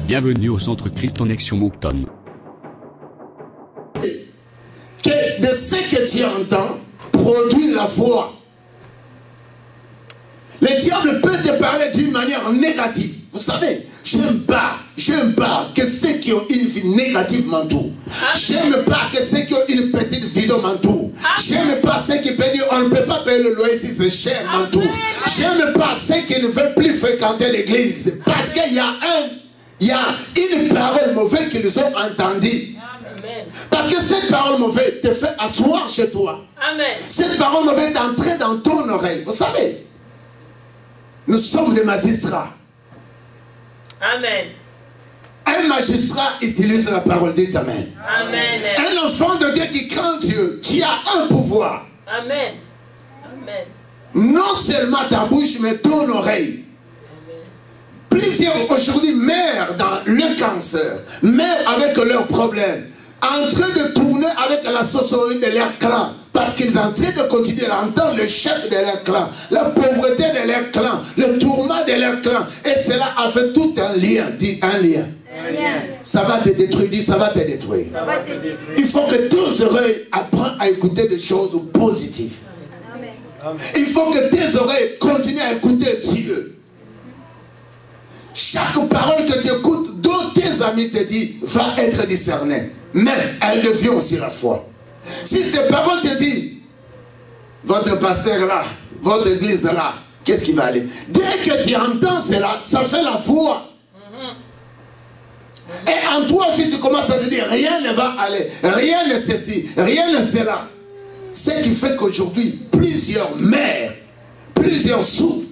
Bienvenue au Centre Christ en Action Moncton. Que de ce que tu entends produit la foi. Le diable peut te parler d'une manière négative. Vous savez, j'aime pas que ceux qui ont une vie négative m'entourent. J'aime pas que ceux qui ont une petite vision m'entourent. J'aime pas ceux qui peuvent dire on ne peut pas payer le loyer si c'est cher m'entourent. J'aime pas ceux qui ne veulent plus fréquenter l'église. Parce qu'il y a une parole mauvaise qu'ils ont entendue. Parce que cette parole mauvaise te fait asseoir chez toi. Amen. Cette parole mauvaise est entrée dans ton oreille. Vous savez, nous sommes des magistrats. Amen. Un magistrat utilise la parole, dites Amen. Amen. Un enfant de Dieu qui craint Dieu, qui a un pouvoir. Amen. Amen. Non seulement ta bouche, mais ton oreille. Amen. Plusieurs aujourd'hui meurent dans le cancer, meurent avec leurs problèmes, en train de tourner avec la sorcellerie de leur clan. Parce qu'ils sont en train de continuer à entendre le chef de leur clan, la pauvreté de leur clan, le tourment de leur clan. Et cela a fait tout un lien. Dis un lien. Ça va te détruire. Dis ça va te détruire. Ça va te détruire. Il faut que tes oreilles apprennent à écouter des choses positives. Amen. Il faut que tes oreilles continuent à écouter Dieu. Chaque parole que tu écoutes, dont tes amis te disent, va être discernée. Mais elle devient aussi la foi. Si ces paroles te disent, votre pasteur là, votre église là, qu'est-ce qui va aller? Dès que tu entends cela, ça fait la foi. Et en toi, si tu commences à te dire, rien ne va aller, rien ne ceci, rien ne cela. Ce qui fait qu'aujourd'hui, plusieurs meurent, plusieurs souffrent,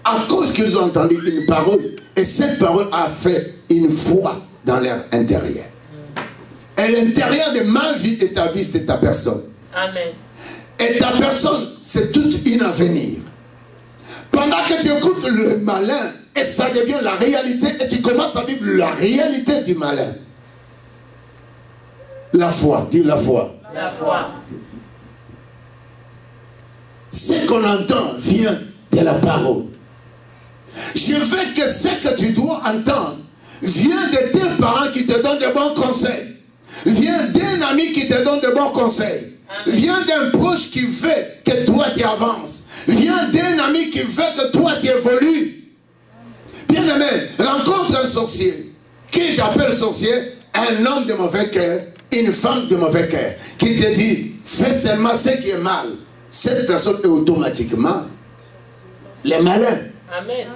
à cause qu'ils ont entendu une parole. Et cette parole a fait une foi dans leur intérieur. Et l'intérieur de ma vie et ta vie, c'est ta personne. Amen. Et ta personne, c'est toute une avenir. Pendant que tu écoutes le malin, et ça devient la réalité, et tu commences à vivre la réalité du malin. La foi, dis la foi. La foi. Ce qu'on entend vient de la parole. Je veux que ce que tu dois entendre vient de tes parents qui te donnent de bons conseils. Vient d'un ami qui te donne de bons conseils. Vient d'un proche qui veut que toi tu avances. Vient d'un ami qui veut que toi tu évolues. Bien aimé, rencontre un sorcier. Qui j'appelle sorcier? Un homme de mauvais cœur, une femme de mauvais cœur, qui te dit, fais seulement ce qui est mal. Cette personne est automatiquement les malins. Amen.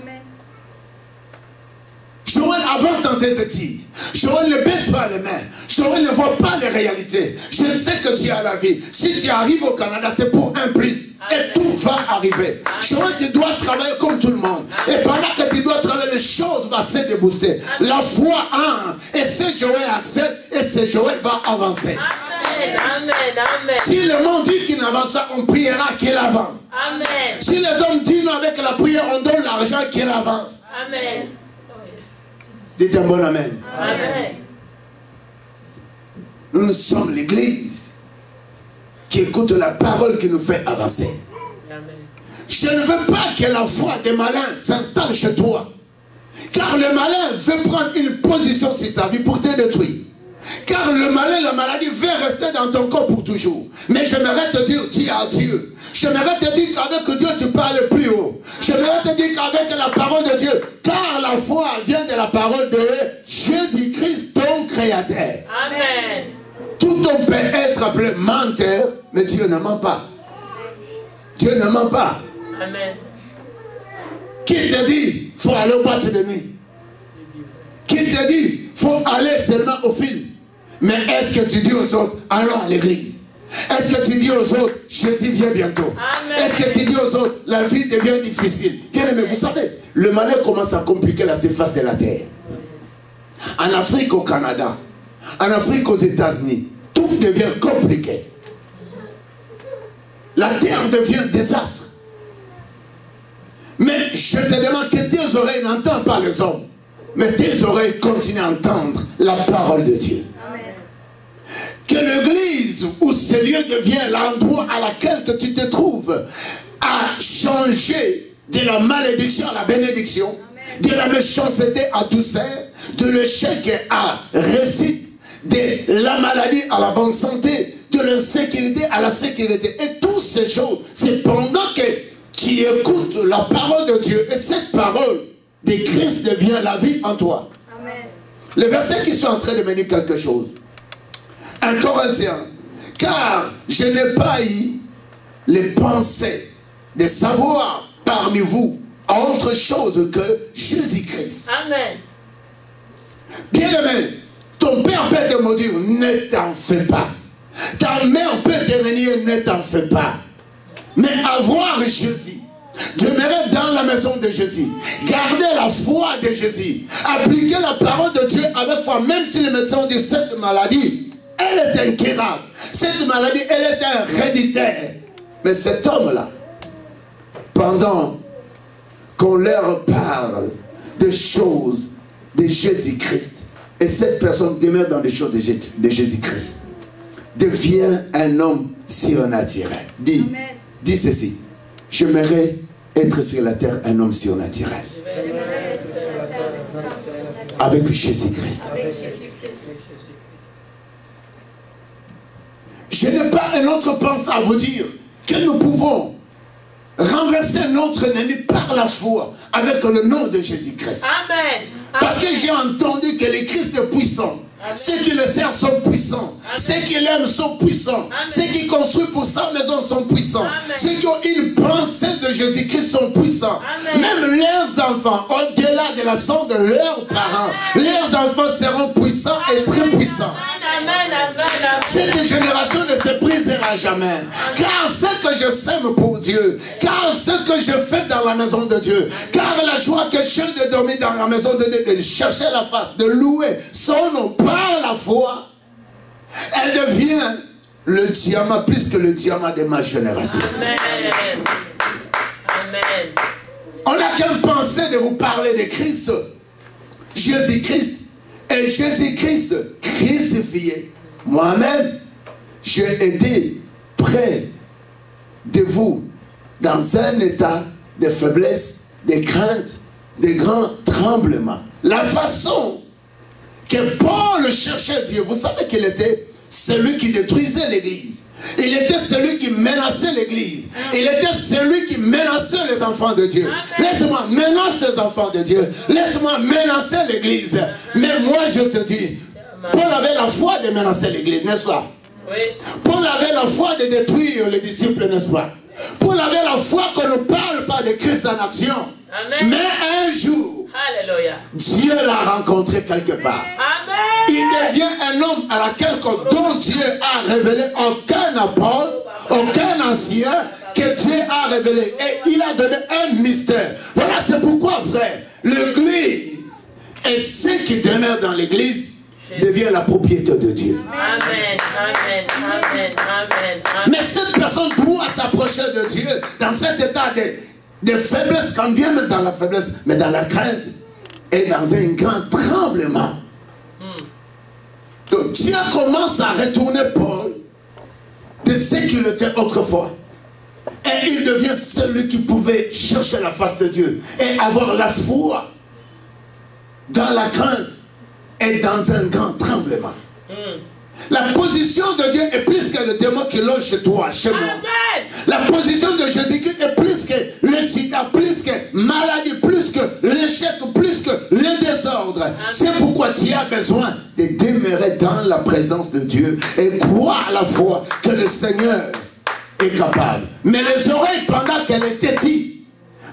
Joël avance dans tes études. Joël ne baisse pas les mains. Joël ne voit pas les réalités. Je sais que tu as la vie. Si tu arrives au Canada, c'est pour un plus. Et tout va arriver. Joël, tu dois travailler comme tout le monde. Et pendant que tu dois travailler, les choses vont se débooster. La foi et ce Joël accepte, et ce Joël va avancer. Amen. Amen. Amen. Si le monde dit qu'il n'avance pas, on priera qu'il avance. Amen. Si les hommes disent non avec la prière, on donne l'argent qu'il avance. Amen. Dites un bon amen. Amen. Nous sommes l'église qui écoute la parole qui nous fait avancer. Amen. Je ne veux pas que la foi des malins s'installe chez toi. Car le malin veut prendre une position sur ta vie pour te détruire. Car le malin, la maladie veut rester dans ton corps pour toujours. Mais j'aimerais te dire, dis à Dieu. J'aimerais te dire qu'avec Dieu tu parles plus haut. J'aimerais te dire qu'avec la parole de Dieu, car la foi vient de la parole de Jésus-Christ, ton Créateur. Amen. Tout homme peut être appelé menteur, mais Dieu ne ment pas. Dieu ne ment pas. Amen. Qui te dit, il faut aller au boîte de nuit? Qui te dit, il faut aller seulement au film? Mais est-ce que tu dis aux autres, allons à l'église? Est-ce que tu dis aux autres, Jésus vient bientôt? Est-ce que tu dis aux autres, la vie devient difficile? Bien aimé, vous savez, le malheur commence à compliquer la surface de la terre. En Afrique, au Canada, en Afrique, aux États-Unis, tout devient compliqué. La terre devient un désastre. Mais je te demande que tes oreilles n'entendent pas les hommes, mais tes oreilles continuent à entendre la parole de Dieu. Que l'église ou ce lieu devient l'endroit à laquelle que tu te trouves a changé de la malédiction à la bénédiction, de la méchanceté à douceur, de l'échec à réussite, de la maladie à la bonne santé, de l'insécurité à la sécurité. Et toutes ces choses, c'est pendant que tu écoutes la parole de Dieu et cette parole de Christ devient la vie en toi. Amen. Les versets qui sont en train de me dire quelque chose. 1 Corinthiens. Car je n'ai pas eu les pensées de savoir parmi vous autre chose que Jésus-Christ. Amen. Bien-aimé, ton père peut te maudire, ne t'en fais pas. Ta mère peut te renier, ne t'en fais pas. Mais avoir Jésus, demeurer dans la maison de Jésus, garder la foi de Jésus, appliquer la parole de Dieu avec foi, même si les médecins disent cette maladie, elle est incurable. Cette maladie, elle est héréditaire. Mais cet homme-là, pendant qu'on leur parle de choses de Jésus-Christ, et cette personne demeure dans les choses de Jésus-Christ, devient un homme surnaturel. Dis ceci. J'aimerais être sur la terre un homme surnaturel. Avec Jésus-Christ. Je n'ai pas une autre pensée à vous dire que nous pouvons renverser notre ennemi par la foi avec le nom de Jésus-Christ. Amen. Parce que j'ai entendu que le Christ est puissant. Ceux qui le servent sont puissants. Ceux qui l'aiment sont puissants. Ceux qui construisent pour sa maison sont puissants. Ceux qui ont une pensée de Jésus-Christ sont puissants. Même leurs enfants, au-delà de l'absence de leurs parents, leurs enfants seront puissants et très puissants. Cette génération ne se brisera jamais. Car ce que je sème pour Dieu, car ce que je fais dans la maison de Dieu, car la joie que j'ai de dormir dans la maison de Dieu, de chercher la face, de louer son nom par la foi, elle devient le diamant plus que le diamant de ma génération. Amen. Amen. On n'a qu'à penser de vous parler de Christ, Jésus-Christ. Et Jésus-Christ crucifié. Moi-même, j'ai été près de vous dans un état de faiblesse, de crainte, de grand tremblement. La façon que Paul cherchait Dieu, vous savez qu'il était celui qui détruisait l'église. Il était celui qui menaçait l'église. Il était celui qui menaçait les enfants de Dieu. Laisse-moi menacer les enfants de Dieu. Laisse-moi menacer l'église. Mais moi je te dis, Paul avait la foi de menacer l'église, n'est-ce pas? Oui. Paul avait la foi de détruire les disciples, n'est-ce pas? Paul avait la foi qu'on ne parle pas de Christ en action. Amen. Mais un jour, Alléluia. Dieu l'a rencontré quelque part. Amen. Il devient un homme à laquelle dont Dieu a révélé aucun apôtre, aucun ancien que Dieu a révélé. Et il a donné un mystère. Voilà, c'est pourquoi, frère, l'église et ceux qui demeurent dans l'église devient la propriété de Dieu. Amen. Amen. Amen. Amen. Mais cette personne doit s'approcher de Dieu dans cet état de faiblesse, quand Dieu met dans la faiblesse, mais dans la crainte et dans un grand tremblement. Donc Dieu commence à retourner Paul de ce qu'il était autrefois. Et il devient celui qui pouvait chercher la face de Dieu et avoir la foi dans la crainte et dans un grand tremblement. La position de Dieu est plus que le démon qui loge chez toi, chez moi. Amen. La position de Jésus-Christ est plus que le sida, plus que maladie, plus que l'échec, plus que le désordre. C'est pourquoi tu as besoin de demeurer dans la présence de Dieu et croire à la fois que le Seigneur est capable. Mais les oreilles, pendant qu'elles étaient dites,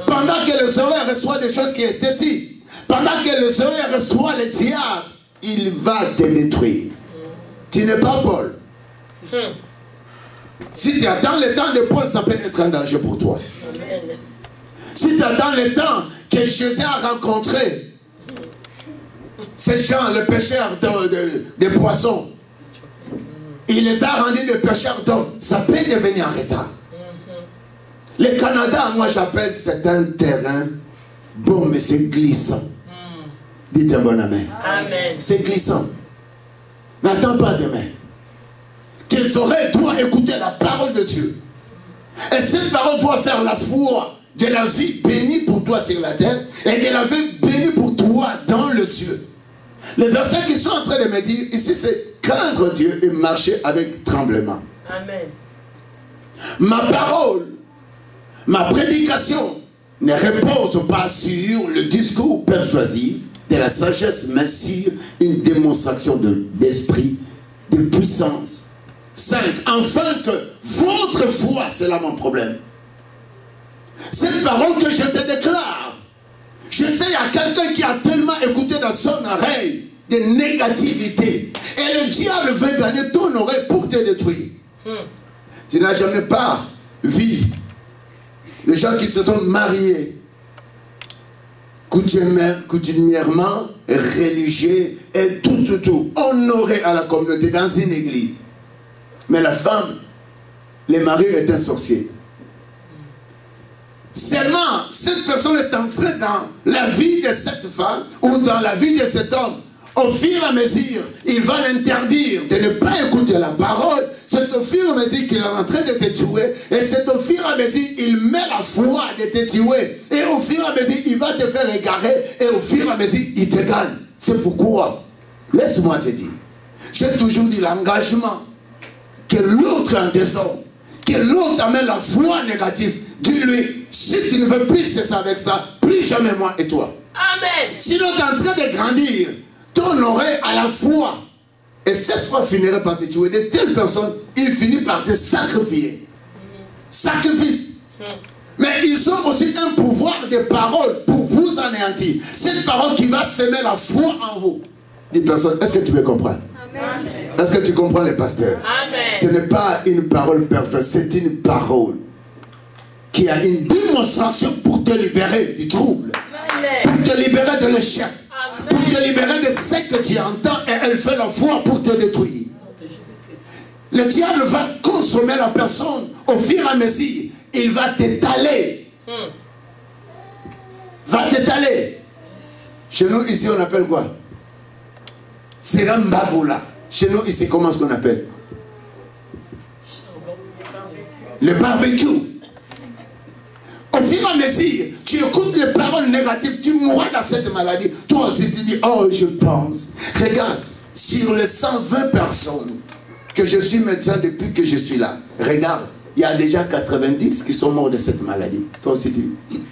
pendant que les oreilles reçoivent des choses qui étaient dites, pendant que les oreilles reçoivent le diable, il va te détruire. Tu n'es pas Paul. Si tu attends le temps de Paul, ça peut être un danger pour toi. Amen. Si tu attends le temps que Jésus a rencontré ces gens, les pêcheurs de poissons, il les a rendus des pêcheurs d'hommes, ça peut devenir en retard. Le Canada, moi j'appelle, c'est un terrain bon, mais c'est glissant. Dites un bon amen. Amen. C'est glissant. N'attends pas demain. Tes oreilles doivent écouter la parole de Dieu. Et cette parole doit faire la foi de la vie bénie pour toi sur la terre et de la vie bénie pour toi dans le ciel. Les versets qui sont en train de me dire ici, c'est craindre Dieu et marcher avec tremblement. Amen. Ma parole, ma prédication ne repose pas sur le discours persuasif de la sagesse, mais sur une démonstration d'esprit, de puissance. 5. Afin que votre foi, c'est là mon problème. Cette parole que je te déclare, je sais, il y a quelqu'un qui a tellement écouté dans son oreille de négativité. Et le diable veut gagner ton oreille pour te détruire. Tu n'as jamais pas vu les gens qui se sont mariés coutumièrement, religieux et tout, honorés à la communauté dans une église. Mais la femme, le mari est un sorcier. Seulement, cette personne est entrée dans la vie de cette femme ou dans la vie de cet homme. Au fur et à mesure, il va l'interdire de ne pas écouter la parole. C'est au fur et à mesure qu'il est en train de te tuer. Et c'est au fur et à mesure qu'il met la foi de te tuer. Et au fur et à mesure, il va te faire égarer. Et au fur et à mesure, il te gagne. C'est pourquoi, laisse-moi te dire, j'ai toujours dit l'engagement que l'autre est en désordre, que l'autre amène la foi négative. Dis-lui, si tu ne veux plus cesser avec ça, plus jamais moi et toi. Amen. Sinon, tu es en train de grandir. Ton oreille à la foi. Et cette foi finirait par te tuer. De telles personnes, il finit par te sacrifier. Sacrifice. Mais ils ont aussi un pouvoir de parole pour vous anéantir. Cette parole qui va semer la foi en vous. Dis personne, est-ce que tu me comprends? Est-ce que tu comprends les pasteurs? Amen. Ce n'est pas une parole parfaite, c'est une parole qui a une démonstration pour te libérer du trouble. Amen. Pour te libérer de l'échec. Pour te libérer de ce que tu entends et elle fait la foi pour te détruire. Le diable va consommer la personne au fur et à mesure. Il va t'étaler. Va t'étaler. Chez nous ici on appelle quoi? C'est un baboula. Chez nous ici comment est-ce qu'on appelle? Le barbecue. Au fur et à mesure, tu écoutes les paroles négatives, tu mourras dans cette maladie. Toi aussi, tu dis, oh, je pense. Regarde, sur les 120 personnes que je suis médecin depuis que je suis là, regarde, il y a déjà 90 qui sont morts de cette maladie. Toi aussi, tu dis,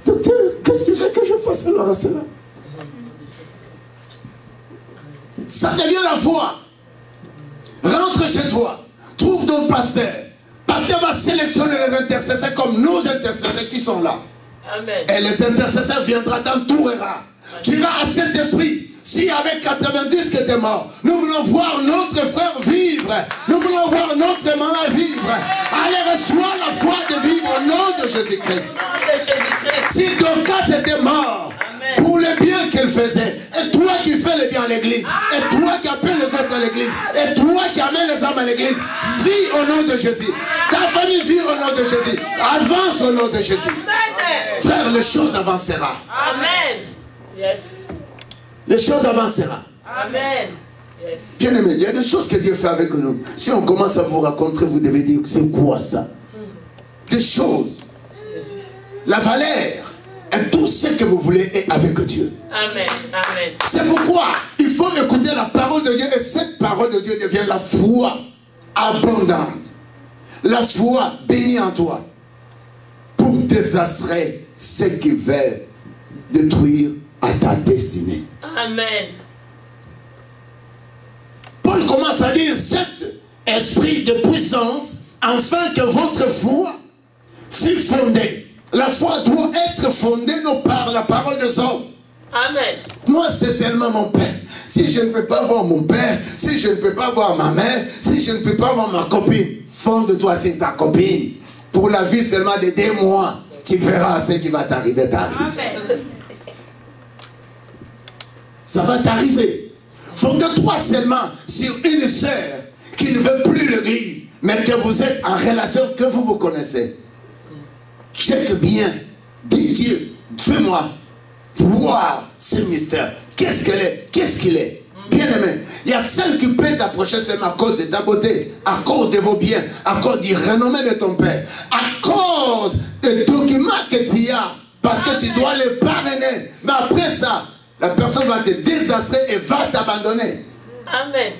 docteur, qu'est-ce que tu veux que je fasse alors à cela? Ça devient la foi. Rentre chez toi, trouve ton pasteur. Parce qu'il va sélectionner les intercesseurs comme nos intercesseurs qui sont là. Amen. Et les intercesseurs viendront dans tout ira. Tu iras à Saint-Esprit. Si avec 90 qui étaient morts, nous voulons voir notre frère vivre. Nous voulons voir notre maman vivre. Allez, reçois la foi de vivre au nom de Jésus-Christ. Si ton cas était mort, pour le bien qu'elle faisait, et toi qui fais le bien à l'église, et toi qui appelles les autres à l'église, et toi qui amènes les âmes à l'église, vis au nom de Jésus. Ta famille vit au nom de Jésus. Avance au nom de Jésus. Amen. Frère, les choses avanceront. Amen. Yes. Les choses avanceront. Amen. Yes. Bien aimé, il y a des choses que Dieu fait avec nous. Si on commence à vous raconter, vous devez dire, c'est quoi ça? Des choses. La valeur. Et tout ce que vous voulez est avec Dieu. Amen. Amen. C'est pourquoi il faut écouter la parole de Dieu. Et cette parole de Dieu devient la foi abondante. La foi bénie en toi. Pour désastrer ce qui veut détruire à ta destinée. Amen. Paul commence à dire cet esprit de puissance, afin que votre foi fût fondée. La foi doit être fondée non par la parole des hommes. Amen. Moi, c'est seulement mon père. Si je ne peux pas voir mon père, si je ne peux pas voir ma mère, si je ne peux pas voir ma copine, fonde-toi sur ta copine. Pour la vie seulement de 2 mois, tu verras ce qui va t'arriver, Amen. Ça va t'arriver. Fonde-toi seulement sur une sœur qui ne veut plus l'église, mais que vous êtes en relation, que vous vous connaissez. Check bien. Dis Dieu, fais-moi voir ce mystère. Qu'est-ce qu'elle est? Qu'est-ce qu'il est? Bien aimé, il y a celle qui peut t'approcher seulement à cause de ta beauté, à cause de vos biens, à cause du renommé de ton père, à cause des documents que tu as, parce que tu dois les parrainer. Mais après ça, la personne va te désastrer et va t'abandonner. Amen.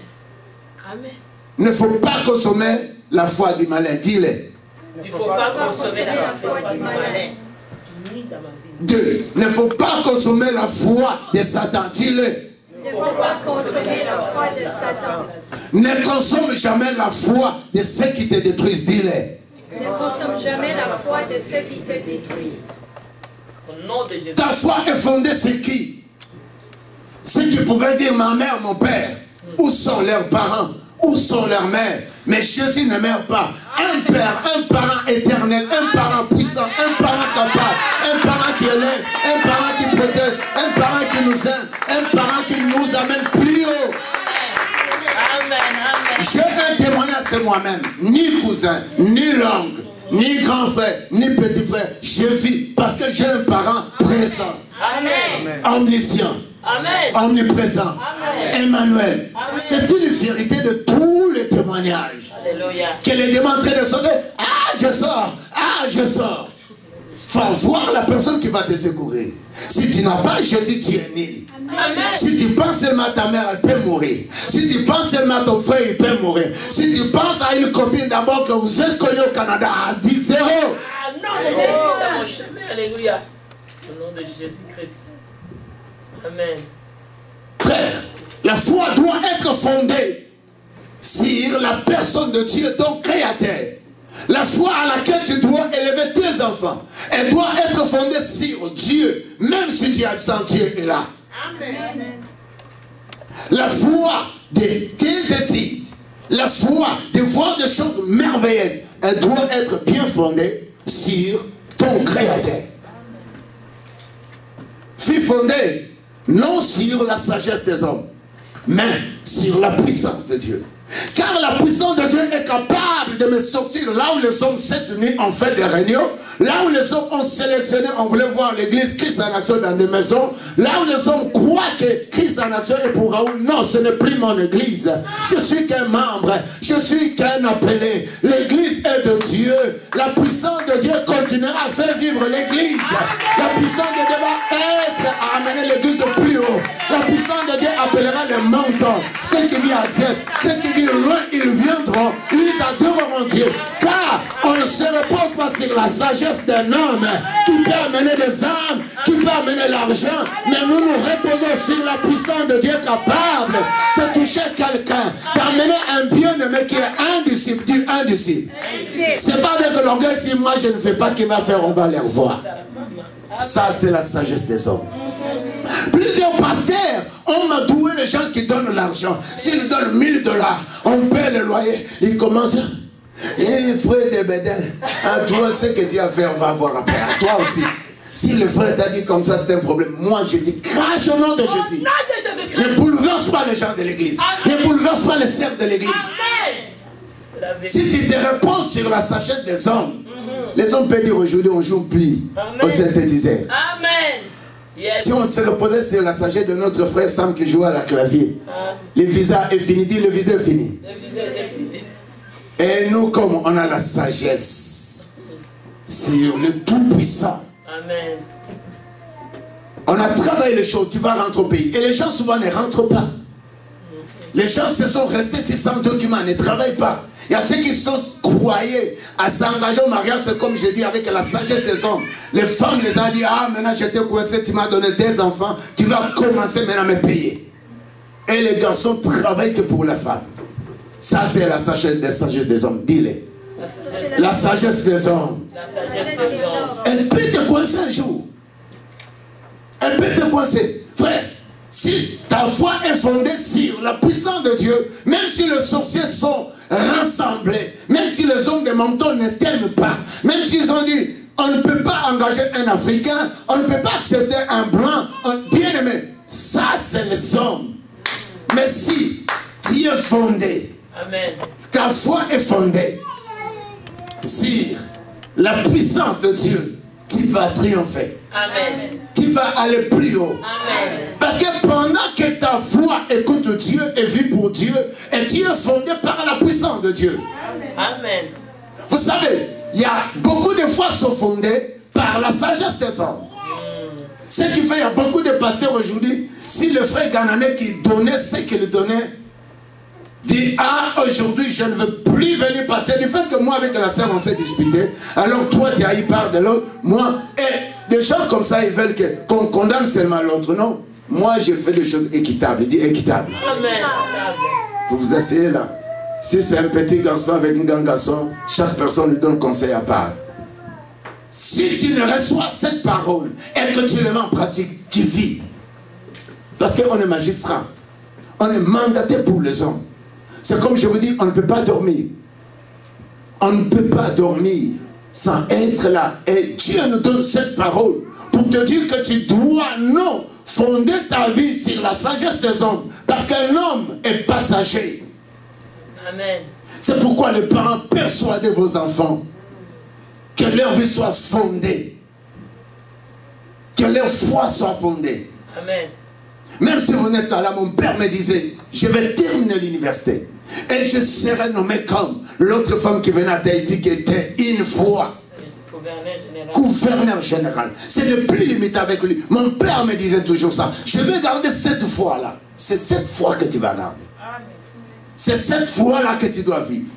Amen. Il ne faut pas consommer la foi du malin. Dis-le. Il ne faut pas consommer la foi du malin. Ni dans ma vie. 2. Il ne faut pas consommer la foi de Satan. Dis-le. Ne faut pas consommer la foi de Satan. Ne consomme jamais la foi de ceux qui te détruisent. Dis-le. Ne consomme jamais la foi de ceux qui te détruisent. Au nom de Jésus. Ta foi est fondée sur qui? Ceux qui pouvaient dire ma mère, mon père. Où sont leurs parents? Où sont leurs mères? Mais Jésus ne meurt pas. Un père, un parent éternel, un parent puissant, un parent capable, un parent qui élève, un parent qui protège, un parent qui nous aime, un parent qui nous amène plus haut. Amen. Amen. J'ai un témoignage sur moi-même. Ni cousin, ni l'oncle, ni grand frère, ni petit frère. Je vis parce que j'ai un parent présent, Amen. omniscient, Amen. omniprésent, Amen. Emmanuel. Amen. C'est une vérité de tous les témoignages. Alléluia. Que les démons en train de sauter. Ah, je sors. Ah, je sors. Faut voir la personne qui va te secourir. Si tu n'as pas Jésus, tu es nul. Amen. Si tu penses seulement à ta mère, elle peut mourir. Si tu penses seulement à ton frère, il peut mourir. Si tu penses à une copine d'abord que vous êtes connue au Canada, à 10-0. Ah non, de Jésus dans mon chemin. Alléluia. Au nom de Jésus-Christ. Amen. Frère, la foi doit être fondée sur la personne de Dieu, ton créateur. La foi à laquelle tu dois élever tes enfants, elle doit être fondée sur Dieu, même si tu es absent, Dieu est là. Amen. La foi de tes études, la foi de voir des choses merveilleuses, elle doit être bien fondée sur ton créateur. Fut fondée non sur la sagesse des hommes, mais sur la puissance de Dieu. Car la puissance de Dieu est capable de me sortir là où les hommes cette nuit ont fait des réunions, là où les hommes ont sélectionné, on voulait voir l'église Christ en action dans des maisons, là où les hommes croient que Christ en action est pour Raoul. Non, ce n'est plus mon église. Je suis qu'un membre, je suis qu'un appelé. L'église est de Dieu. La puissance de Dieu continuera à faire vivre l'église. La puissance de Dieu va être à amener l'église plus haut. La puissance de Dieu appellera les montants. Ceux qui vivent à Dieu, ceux qui vivent loin, ils viendront, ils adoreront Dieu. Car on ne se repose pas sur la sagesse d'un homme qui peut amener des âmes, qui peut amener l'argent, mais nous nous reposons sur la puissance de Dieu capable de toucher quelqu'un, d'amener un bien-aimé qui est un disciple, dit un disciple. C'est pas avec l'orgueil, si moi je ne fais pas, qu'il va faire, on va les revoir. Ça c'est la sagesse des hommes. Plusieurs pasteurs ont madoué les gens qui donnent l'argent. S'ils donnent 1000 $, on paie le loyer. Ils commencent. Et frère de Bédin, à toi, ce que tu as fait, on va voir après. À toi aussi. Si le frère t'a dit comme ça, c'est un problème. Moi, je dis, crache au nom de Jésus. Ne bouleverse pas les gens de l'église. Ne bouleverse pas les serfs de l'église. Si tu te reposes sur la sagesse des hommes, les hommes peuvent dire aujourd'hui, on ne joue plus au synthétiseur. Amen. Yes. Si on se reposait sur la sagesse de notre frère Sam qui joue à la clavier, le visa est fini, dit le visa est fini. Et nous, comme on a la sagesse sur le Tout-Puissant, Amen. on a travaillé les choses, tu vas rentrer au pays. Et les gens souvent ne rentrent pas. Les gens se sont restés sans documents, ne travaillent pas. Il y a ceux qui sont croyés à s'engager au mariage, c'est comme je dis, avec la sagesse des hommes. Les femmes les ont dit, ah maintenant j'étais coincé, tu m'as donné des enfants, tu vas commencer maintenant à me payer. Et les garçons travaillent que pour la femme. Ça c'est la sagesse des hommes, dis-le. La sagesse des hommes. Elle peut te coincer un jour. Elle peut te coincer. Frère, si ta foi est fondée sur la puissance de Dieu, même si les sorciers sont rassemblés, même si les hommes de manteau ne t'aiment pas, même s'ils ont dit, on ne peut pas engager un Africain, on ne peut pas accepter un blanc, bien aimé, ça c'est les hommes. Mais si tu es fondé, Amen. ta foi est fondée sur la puissance de Dieu, tu vas triompher. Amen. Tu vas aller plus haut. Amen. Parce que pendant que ta foi écoute Dieu et vit pour Dieu, et tu es fondé par la puissance de Dieu. Amen. Vous savez, il y a beaucoup de foi sont fondées par la sagesse des hommes. Ce qui fait, il y a beaucoup de pasteurs aujourd'hui, Si le frère Gananais qui donnait ce qu'il donnait, dit, ah, aujourd'hui je ne veux plus venir passer, du fait que moi avec la sœur on s'est disputé, alors toi tu as eu part de l'autre, moi, et des gens comme ça ils veulent qu'on condamne seulement l'autre, non. Moi j'ai fait des choses équitables, il dit équitable. Amen. Vous vous asseyez là. Si c'est un petit garçon avec un grand garçon, chaque personne lui donne conseil à part. Si tu ne reçois cette parole et que tu le mets en pratique, tu vis. Parce qu'on est magistrat. On est mandaté pour les hommes. C'est comme je vous dis, on ne peut pas dormir. On ne peut pas dormir sans être là. Et Dieu nous donne cette parole pour te dire que tu dois non fonder ta vie sur la sagesse des hommes. Parce qu'un homme est passager. Amen. C'est pourquoi les parents persuadez vos enfants que leur vie soit fondée. Que leur foi soit fondée. Amen. Même si vous n'êtes pas là, mon père me disait, je vais terminer l'université. Et je serai nommé comme l'autre femme qui venait à Tahiti qui était une fois gouverneur général. C'est ne plus limité avec lui. Mon père me disait toujours ça. Je vais garder cette foi-là. C'est cette foi que tu vas garder. C'est cette foi-là que tu dois vivre.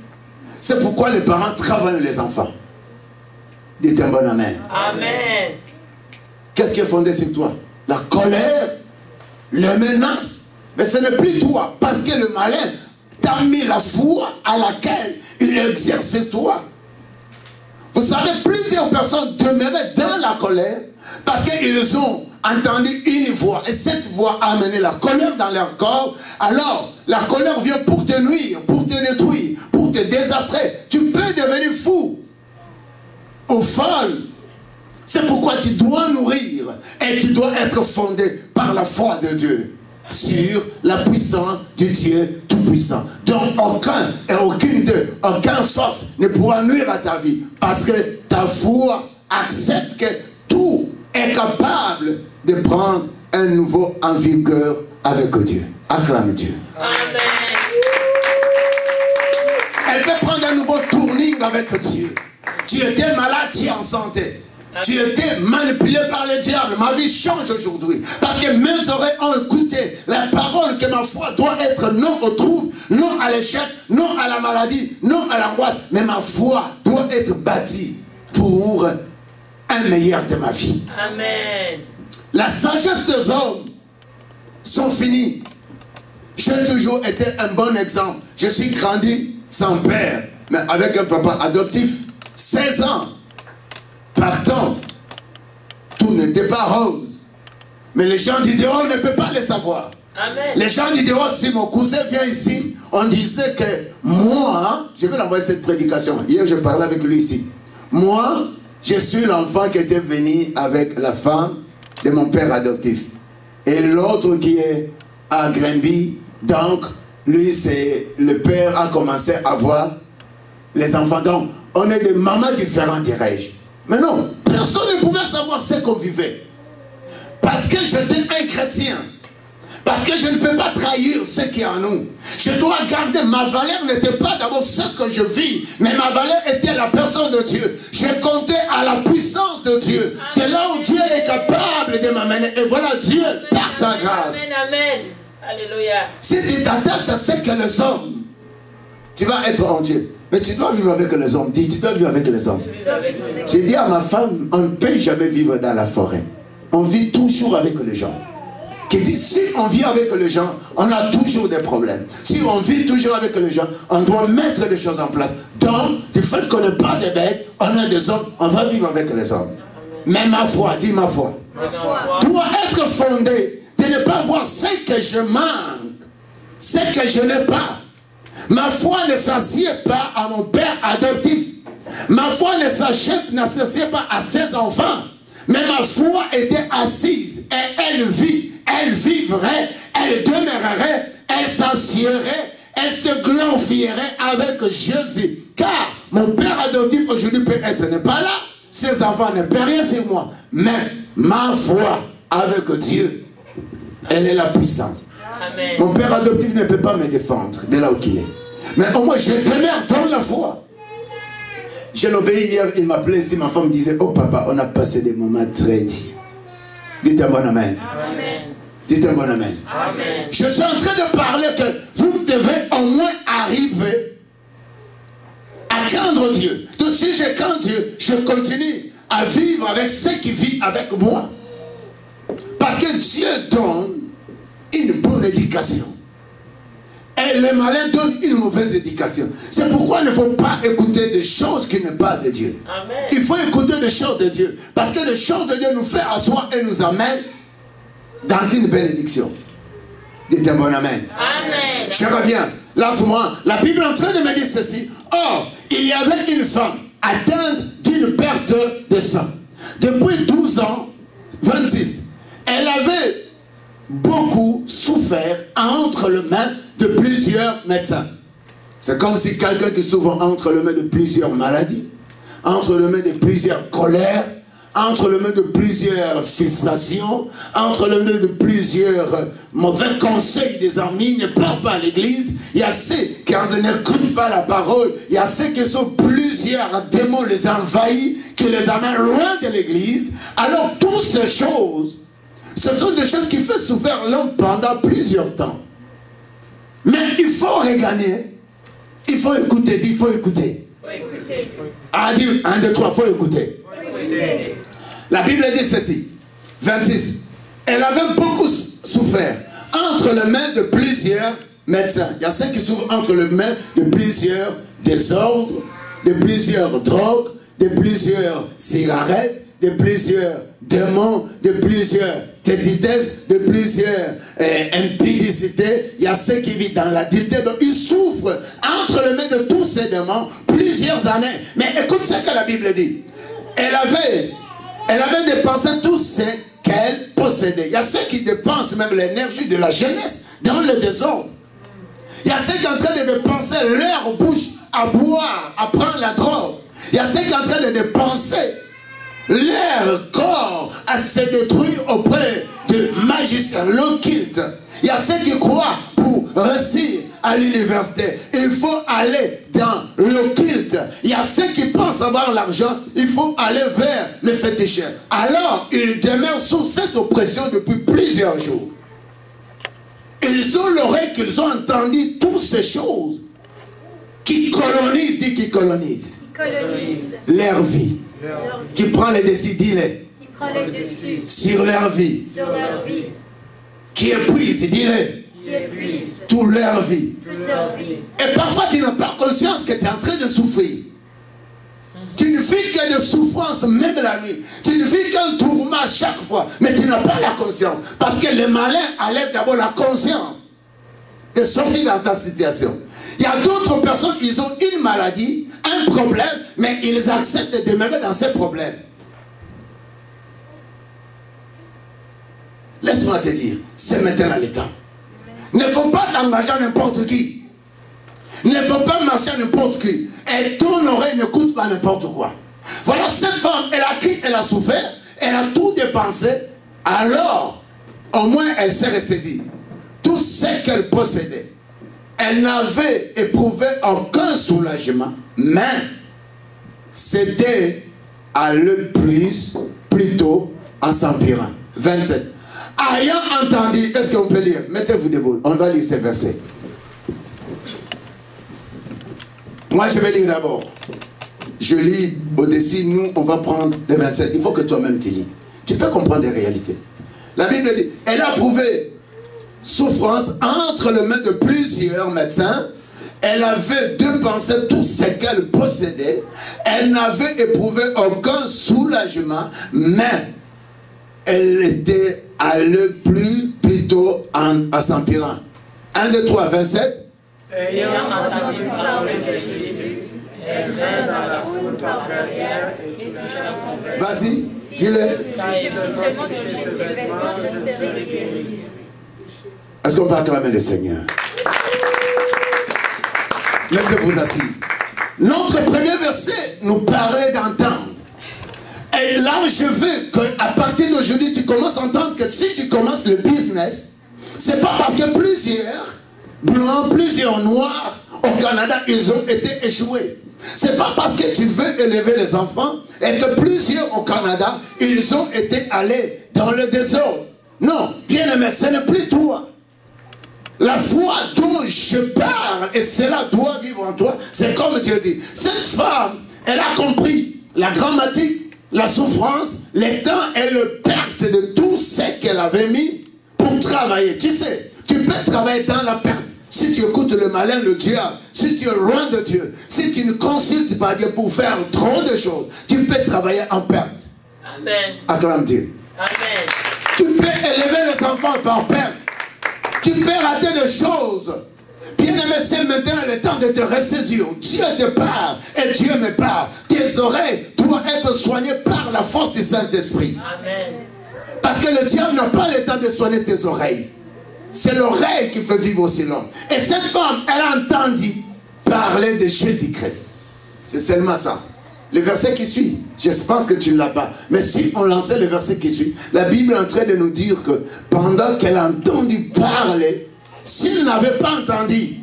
C'est pourquoi les parents travaillent les enfants. Dites un bon amen. Amen. Qu'est-ce qui est fondé sur toi? La colère, les menaces. Mais ce n'est plus toi. Parce que le malin t'a mis la foi à laquelle il exerce sur toi. Vous savez, plusieurs personnes demeuraient dans la colère parce qu'ils ont entendu une voix. Et cette voix a amené la colère dans leur corps. Alors, la colère vient pour te nuire, pour te détruire, pour te désastrer. Tu peux devenir fou ou folle. C'est pourquoi tu dois nourrir et tu dois être fondé par la foi de Dieu sur la puissance du Dieu Tout-Puissant. Donc aucun et aucune d'eux, aucune force ne pourra nuire à ta vie parce que ta foi accepte que tout est capable de prendre un nouveau en vigueur avec Dieu. Acclame Dieu. Amen. Elle peut prendre un nouveau tourning avec Dieu. Tu étais malade, tu es en santé. Tu étais manipulé par le diable. Ma vie change aujourd'hui. Parce que mes oreilles ont écouté la parole que ma foi doit être non au trouble, non à l'échec, non à la maladie, non à l'angoisse. Mais ma foi doit être bâtie pour un meilleur de ma vie. Amen. La sagesse des hommes sont finies. J'ai toujours été un bon exemple. Je suis grandi sans père, mais avec un papa adoptif. 16 ans. Partant, tout n'était pas rose. Mais les gens du dehors ne peuvent pas le savoir. Amen. Les gens du dehors, si mon cousin vient ici, on disait que moi, je vais l'envoyer cette prédication. Hier, je parlais avec lui ici. Moi, je suis l'enfant qui était venu avec la femme de mon père adoptif. Et l'autre qui est à Grimby, donc, lui, c'est le père a commencé à voir les enfants. Donc, on est des mamans différentes, dirais-je. Mais non, personne ne pouvait savoir ce qu'on vivait. Parce que j'étais un chrétien. Parce que je ne peux pas trahir ce qui est en nous. Je dois garder, ma valeur n'était pas d'abord ce que je vis, mais ma valeur était la personne de Dieu. Je comptais à la puissance de Dieu. De là où Dieu est capable de m'amener. Et voilà Dieu par sa grâce. Amen, amen. Alléluia. Si tu t'attaches à ce que les hommes, tu vas être en Dieu. Mais tu dois vivre avec les hommes. Dis, tu dois vivre avec les hommes. J'ai dit à ma femme, on ne peut jamais vivre dans la forêt. On vit toujours avec les gens. Qui dit, si on vit avec les gens, on a toujours des problèmes. Si on vit toujours avec les gens, on doit mettre les choses en place. Donc, du fait qu'on n'est pas des bêtes, on est des hommes, on va vivre avec les hommes. Mais ma foi, dis ma foi, doit être fondée de ne pas voir ce que je manque, ce que je n'ai pas. Ma foi ne s'assied pas à mon père adoptif. Ma foi ne s'assied pas à ses enfants. Mais ma foi était assise et elle vit, elle vivrait, elle demeurerait, elle s'assierait, elle se glorifierait avec Jésus. Car mon père adoptif aujourd'hui peut être n'est pas là. Ses enfants ne peuvent rien sur moi. Mais ma foi avec Dieu, elle est la puissance. Amen. Mon père adoptif ne peut pas me défendre de là où il est. Mais au moins je demeure dans la foi. Je l'obéis hier, il m'appelait ici, ma femme disait, oh papa, on a passé des moments très durs. Dites un bon amen. Amen. Dites un bon amen. Amen. Je suis en train de parler que vous devez au moins arriver à craindre Dieu. Donc si je crains Dieu, je continue à vivre avec ceux qui vivent avec moi. Parce que Dieu donne une bonne éducation. Et le malin donne une mauvaise éducation. C'est pourquoi il ne faut pas écouter des choses qui ne sont pas de Dieu. Amen. Il faut écouter des choses de Dieu. Parce que les choses de Dieu nous fait asseoir et nous amènent dans une bénédiction. Dites un bon amen. Amen. Je reviens. Là, ce moment, la Bible est en train de me dire ceci. Or, il y avait une femme atteinte d'une perte de sang. Depuis 12 ans, 26, elle avait beaucoup souffert entre les mains de plusieurs médecins. C'est comme si quelqu'un qui souffre entre les mains de plusieurs maladies, entre les mains de plusieurs colères, entre les mains de plusieurs frustrations, entre les mains de plusieurs mauvais conseils des amis, ne partent pas à l'église. Il y a ceux qui n'écoutent pas la parole. Il y a ceux qui sont plusieurs démons les envahis, qui les amènent loin de l'église. Alors toutes ces choses, ce sont des choses qui font souffrir l'homme pendant plusieurs temps. Mais il faut regagner. Il faut écouter. Il faut écouter. Ah, dire 1, 2, 3, il faut écouter. La Bible dit ceci. 26. Elle avait beaucoup souffert entre les mains de plusieurs médecins. Il y a ceux qui souffrent entre les mains de plusieurs désordres, de plusieurs drogues, de plusieurs cigarettes, de plusieurs démons, de plusieurs tétitesses, de plusieurs impudicités. Il y a ceux qui vivent dans l'adultère. Donc ils souffrent entre les mains de tous ces démons plusieurs années. Mais écoute ce que la Bible dit. Elle avait dépensé tout ce qu'elle possédait. Il y a ceux qui dépensent même l'énergie de la jeunesse dans le désordre. Il y a ceux qui sont en train de dépenser leur bouche à boire, à prendre la drogue. Il y a ceux qui sont en train de dépenser leur corps à se détruire auprès de magiciens, l'occulte. Il y a ceux qui croient pour réussir à l'université, il faut aller dans l'occulte. Il y a ceux qui pensent avoir l'argent, il faut aller vers les féticheurs. Alors, ils demeurent sous cette oppression depuis plusieurs jours. Ils ont l'oreille qu'ils ont entendu toutes ces choses qui colonisent, dit qui colonisent. Leur vie. Qui prend les décidés sur leur vie. Qui épuise, dis-le. Toute leur vie. Et parfois tu n'as pas conscience que tu es en train de souffrir. Tu ne vis que de souffrance même la nuit. Tu ne vis qu'un tourment chaque fois. Mais tu n'as pas la conscience. Parce que les malins enlèvent d'abord la conscience de sortir dans ta situation. Il y a d'autres personnes qui ont une maladie, un problème, mais ils acceptent de demeurer dans ces problèmes. Laisse-moi te dire, c'est maintenant le temps. Il ne faut pas t'engager à n'importe qui. Il ne faut pas marcher à n'importe qui. Et ton oreille n'écoute pas n'importe quoi. Voilà, cette femme, elle a crié, elle a souffert, elle a tout dépensé. Alors, au moins, elle s'est ressaisie. Tout ce qu'elle possédait. Elle n'avait éprouvé aucun soulagement, mais c'était à le plus, plutôt en s'empirant. 27. Ayant entendu, est-ce qu'on peut lire? Mettez-vous debout, on va lire ces versets. Moi, je vais lire d'abord. Je lis au-dessus, nous, on va prendre les 27. Il faut que toi-même tu lis. Tu peux comprendre les réalités. La Bible dit, elle a prouvé souffrance entre les mains de plusieurs médecins. Elle avait dépensé tout ce qu'elle possédait. Elle n'avait éprouvé aucun soulagement, mais elle était à le plus plutôt en s'empirant. 1, 2, 3, 27. Ayant entendu parler de Jésus, elle vint dans la foule par derrière et toucha son vêtement. Vas-y, dis-le. Si je puis seulement toucher ses vêtements, je serai guéri. Est-ce qu'on peut acclamer le Seigneur? Mettez-vous assises. Notre premier verset nous paraît d'entendre. Et là, je veux qu'à partir d'aujourd'hui, tu commences à entendre que si tu commences le business, c'est pas parce que plusieurs blancs, plusieurs noirs au Canada, ils ont été échoués. C'est pas parce que tu veux élever les enfants et que plusieurs au Canada, ils ont été allés dans le désordre. Non, bien-aimé, ce n'est plus toi. La foi dont je parle, et cela doit vivre en toi, c'est comme Dieu dit. Cette femme, elle a compris la grammatique, la souffrance, les temps et le perte de tout ce qu'elle avait mis pour travailler. Tu sais, tu peux travailler dans la perte. Si tu écoutes le malin, le diable, si tu es loin de Dieu, si tu ne consultes pas Dieu pour faire trop de choses, tu peux travailler en perte. Amen. Acclame Dieu. Amen. Tu peux élever les enfants par perte. Tu peux rater des choses. Bien-aimé, c'est maintenant le temps de te ressaisir. Dieu te parle et Dieu me parle. Tes oreilles doivent être soignées par la force du Saint-Esprit. Amen. Parce que le diable n'a pas le temps de soigner tes oreilles. C'est l'oreille qui fait vivre aussi l'homme. Et cette femme, elle a entendu parler de Jésus-Christ. C'est seulement ça. Le verset qui suit, je pense que tu ne l'as pas. Mais si on lançait le verset qui suit, la Bible est en train de nous dire que pendant qu'elle a entendu parler, s'il n'avait pas entendu,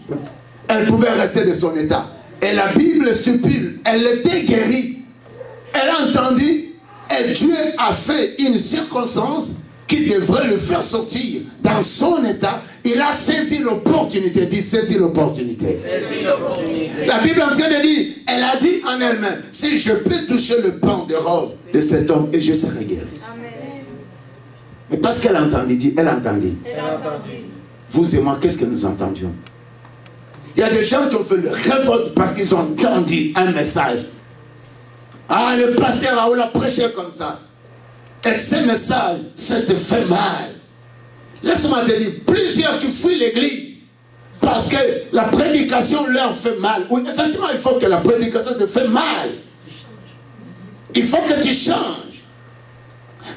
elle pouvait rester de son état. Et la Bible stipule, elle était guérie. Elle a entendu, et Dieu a fait une circonstance qui devrait le faire sortir dans son état. Il a saisi l'opportunité. Dit saisi l'opportunité. La Bible est en train de dire, elle a dit en elle-même, si je peux toucher le pan de robe de cet homme, et je serai guéri. Mais parce qu'elle a entendu, dit, elle a entendu. Vous et moi, qu'est-ce que nous entendions? Il y a des gens qui ont fait le révolte parce qu'ils ont entendu un message. Ah, le pasteur Raoul a prêché comme ça. Et ce message, ça te fait mal. Laisse-moi te dire, plusieurs qui fuient l'église parce que la prédication leur fait mal. Oui, effectivement, il faut que la prédication te fait mal. Il faut que tu changes.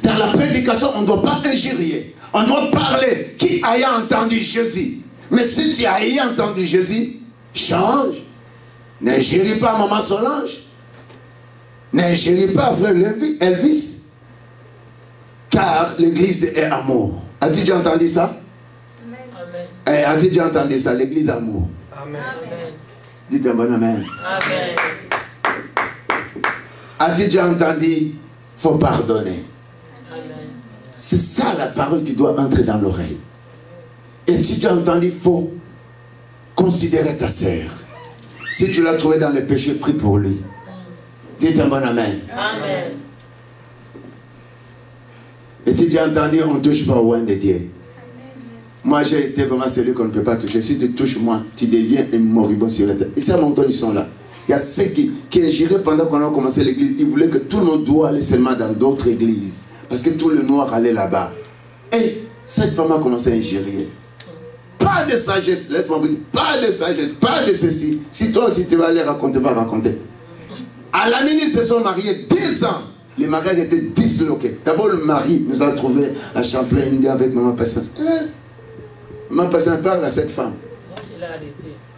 Dans la prédication, on ne doit pas injurier. On doit parler qui a entendu Jésus. Mais si tu as entendu Jésus, change. N'injurie pas maman Solange. N'injurie pas frère Elvis. Car l'église est amour. As-tu déjà entendu ça? Amen. As-tu déjà entendu ça? L'église est amour. Amen. Dites un bon amen. Amen. As-tu déjà entendu? Il faut pardonner. C'est ça la parole qui doit entrer dans l'oreille. Et tu as entendu, il faut considérer ta sœur. Si tu l'as trouvé dans le péché, prie pour lui. Dites un bon amen. Amen. Et tu as entendu, on ne touche pas au loin de Dieu. Moi, j'ai été vraiment celui qu'on ne peut pas toucher. Si tu touches moi, tu deviens un moribond sur la terre. Et ça, mon ton, ils sont là. Il y a ceux qui ingéraient pendant qu'on a commencé l'église. Ils voulaient que tout le monde doit aller seulement dans d'autres églises. Parce que tout le noir allait là-bas. Et cette femme a commencé à ingérer. Pas de sagesse, laisse-moi vous dire. Pas de sagesse, pas de ceci. Si toi aussi tu vas aller raconter, va raconter. À la minute, ils se sont mariés 10 ans. Les mariages étaient disloqués. D'abord, le mari nous a trouvé à Champlain avec maman Patience. Maman Patience parle à cette femme.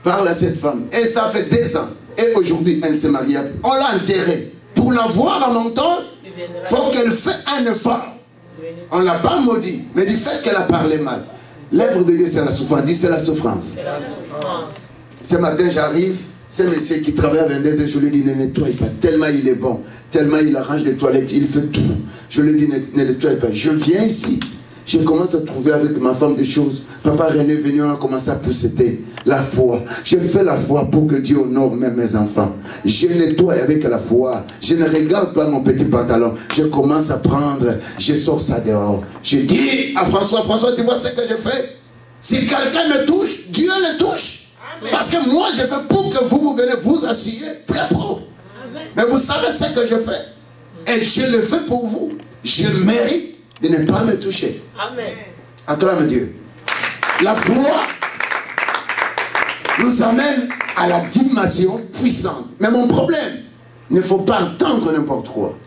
Parle à cette femme. Et ça fait 2 ans. Et aujourd'hui, elle s'est mariée. On l'a enterrée. Pour la voir à mon temps, il faut qu'elle fasse un effort. On ne l'a pas maudit, mais du fait qu'elle a parlé mal. L'œuvre de Dieu, c'est la souffrance. Dis, c'est la souffrance. Ce matin, j'arrive. Ce monsieur qui travaille à 22 et je lui dis ne nettoie pas. Tellement il est bon. Tellement il arrange les toilettes. Il fait tout. Je lui dis ne nettoie pas. Je viens ici. Je commence à trouver avec ma femme des choses. Papa René est venu, on a commencé à pousser la foi. Je fais la foi pour que Dieu honore même mes enfants. Je nettoie avec la foi. Je ne regarde pas mon petit pantalon. Je commence à prendre. Je sors ça dehors. Je dis à François, François, tu vois ce que je fais? Si quelqu'un me touche, Dieu le touche. Parce que moi, je fais pour que vous venez vous asseoir très propre. Mais vous savez ce que je fais. Et je le fais pour vous. Je mérite de ne pas me toucher. Amen. Acclame Dieu. La foi nous amène à la dimension puissante. Mais mon problème, il ne faut pas entendre n'importe quoi.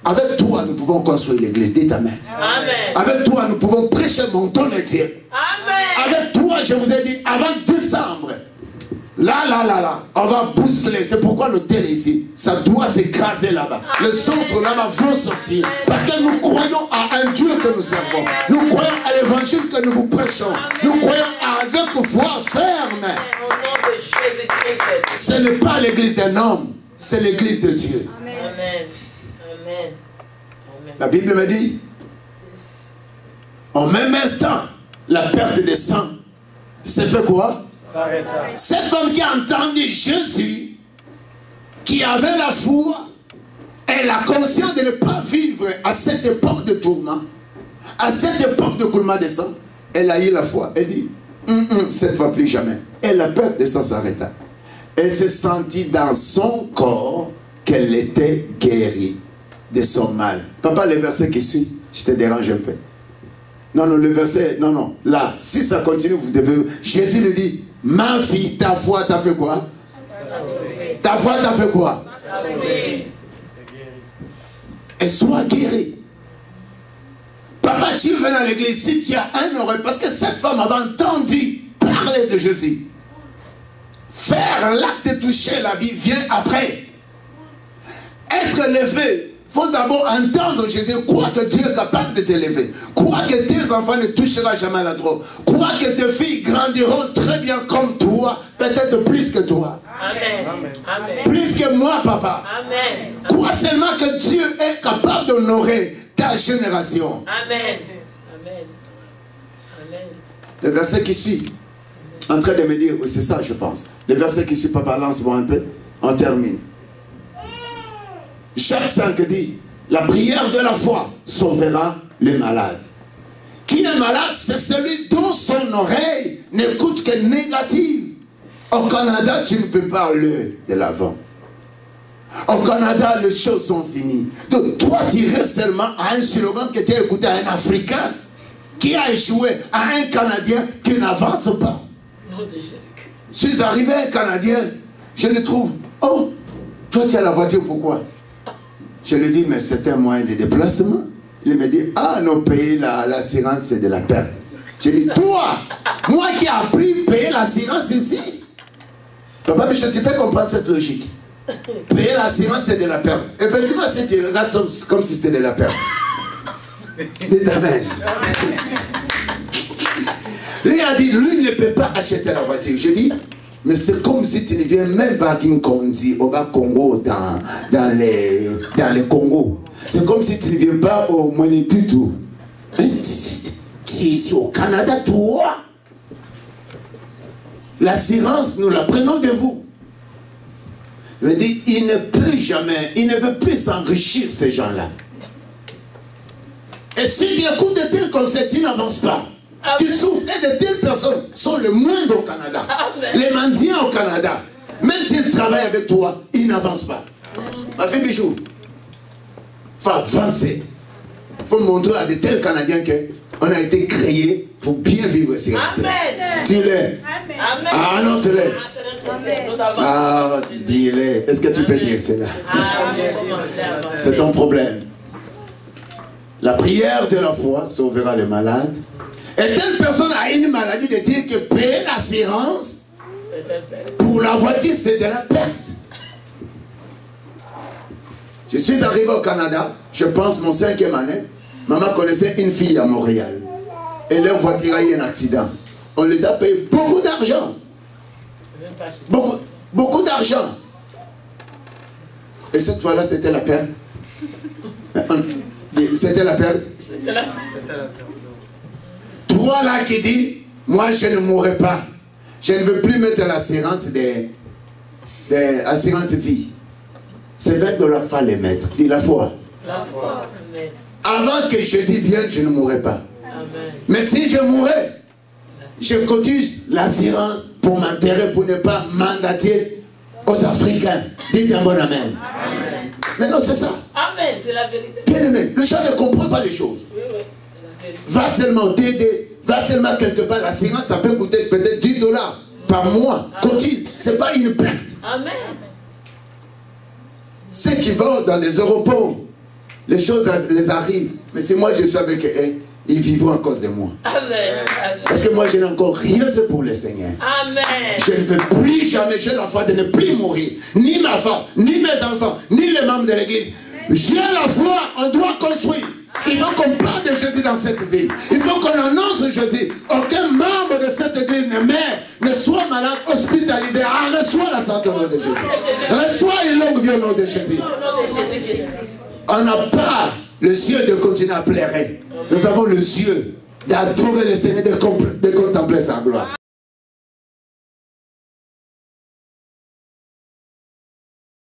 Avec toi, nous pouvons construire l'église. Dites Amen. Amen. Avec toi, nous pouvons prêcher mon don de Dieu. Amen. Avec toi, je vous ai dit, avant décembre, là, on va bousculer. C'est pourquoi l'hôtel est ici. Ça doit s'écraser là-bas. Le centre là-bas va sortir. Parce que nous croyons à un Dieu que nous servons. Nous croyons à l'évangile que nous vous prêchons. Nous croyons avec foi ferme. Ce n'est pas l'église d'un homme, c'est l'église de Dieu. Amen. La Bible me dit, Au même instant, la perte de sang s'est fait quoi? Cette femme qui a entendu Jésus, qui avait la foi, elle a conscience de ne pas vivre à cette époque de tourment, à cette époque de coulement de sang. Elle a eu la foi. Elle dit, cette fois plus jamais. Et la perte de sang s'arrêta. Elle s'est sentie dans son corps qu'elle était guérie de son mal. Papa, le verset qui suit, je te dérange un peu. Non, le verset, non. Là, si ça continue, vous devez... Jésus lui dit, ma fille, ta foi t'a fait quoi? Ta foi t'a fait quoi? Et sois guérie. Papa, tu viens à l'église, si tu as un oreille, parce que cette femme avait entendu parler de Jésus. Faire l'acte de toucher la vie vient après. Être levé, il faut d'abord entendre Jésus. Crois que Dieu est capable de t'élever. Crois que tes enfants ne toucheront jamais la drogue. Crois que tes filles grandiront très bien comme toi, peut-être plus que toi. Amen. Amen. Plus que moi, papa. Amen. Crois seulement que Dieu est capable d'honorer ta génération. Amen. Amen. Amen. Le verset qui suit, en train de me dire, oui, c'est ça, je pense. Le verset qui suit, papa, lance-moi un peu. On termine. Jacques 5 dit, la prière de la foi sauvera les malades. Qui est malade, c'est celui dont son oreille n'écoute que négative. Au Canada, tu ne peux pas aller de l'avant. Au Canada, les choses sont finies. Donc, toi, tu restes seulement à un slogan que tu as écouté à un Africain qui a échoué, à un Canadien qui n'avance pas. Je suis arrivé à un Canadien, je le trouve. Oh, toi, tu as la voiture, pourquoi? Je lui dis, mais c'est un moyen de déplacement. Il me dit, ah, non, payer l'assurance, c'est de la perte. Je dis, toi, moi qui ai appris à payer l'assurance ici. Papa, mais je ne peux comprendre cette logique. Payer l'assurance, c'est de la perte. Effectivement, si tu regardes comme si c'était de la perte. C'est amen. Lui a dit, lui ne peut pas acheter la voiture. Je dis, mais c'est comme si tu ne viens même pas à Kinkondi, au Congo, dans les Congo. C'est comme si tu ne viens pas au Moniputu. Si ici au Canada, toi, l'assurance, nous la prenons de vous. Il me dit, il ne peut jamais, il ne veut plus s'enrichir, ces gens-là. Et si tu écoutes de tels conseils, tu n'avances pas. Amen. Tu souffres. Et de telles personnes sont les moindres au Canada. Amen. Les mendiants au Canada. Même s'ils travaillent avec toi, ils n'avancent pas. Ma fille Bijou, il faut avancer. Il faut montrer à de tels Canadiens qu'on a été créés pour bien vivre ici. Amen. Dis-le. Ah non, c'est le. Ah, dis-le. Est-ce que tu peux dire cela? C'est ton problème. La prière de la foi sauvera les malades. Et telle personne a une maladie de dire que payer l'assurance pour la voiture, c'est de la perte. Je suis arrivé au Canada, je pense mon 5e année. Maman connaissait une fille à Montréal. Et leur voiture a eu un accident. On les a payé beaucoup d'argent. Beaucoup d'argent. Et cette fois-là, c'était la perte. C'était la perte. Toi là qui dis, moi je ne mourrai pas. Je ne veux plus mettre l'assurance assurance vie. C'est $20 faut les mettre. Dis la foi. La foi. Avant que Jésus vienne, je ne mourrai pas. Amen. Mais si je mourrais, je cotise l'assurance pour m'enterrer, pour ne pas mandater aux Africains. Dites un bon amen. Amen. Mais non, c'est ça. Amen, c'est la vérité. Bien aimé, le gens ne comprend pas les choses. Oui, oui, c'est la vérité. Va seulement t'aider, va seulement quelque part. L'assurance, ça peut coûter peut-être $10 par mois. Cotise, ce n'est pas une perte. Amen. Ceux qui vont dans les aéroports, les choses les arrivent. Mais si moi je suis avec eux, ils vivront à cause de moi. Amen. Parce que moi je n'ai encore rien fait pour le Seigneur. Amen. Je ne veux plus jamais, j'ai la foi de ne plus mourir. Ni ma femme, ni mes enfants, ni les membres de l'église. J'ai la foi, on doit construire. Il faut qu'on parle de Jésus dans cette ville. Il faut qu'on annonce Jésus. Aucun membre de cette église ne meurt, ne soit malade, hospitalisé. Ah, reçois la santé au nom de Jésus. Reçois une longue vie au nom de Jésus. On n'a pas les yeux de continuer à pleurer. Nous avons les yeux de trouver le Seigneur, de contempler sa gloire.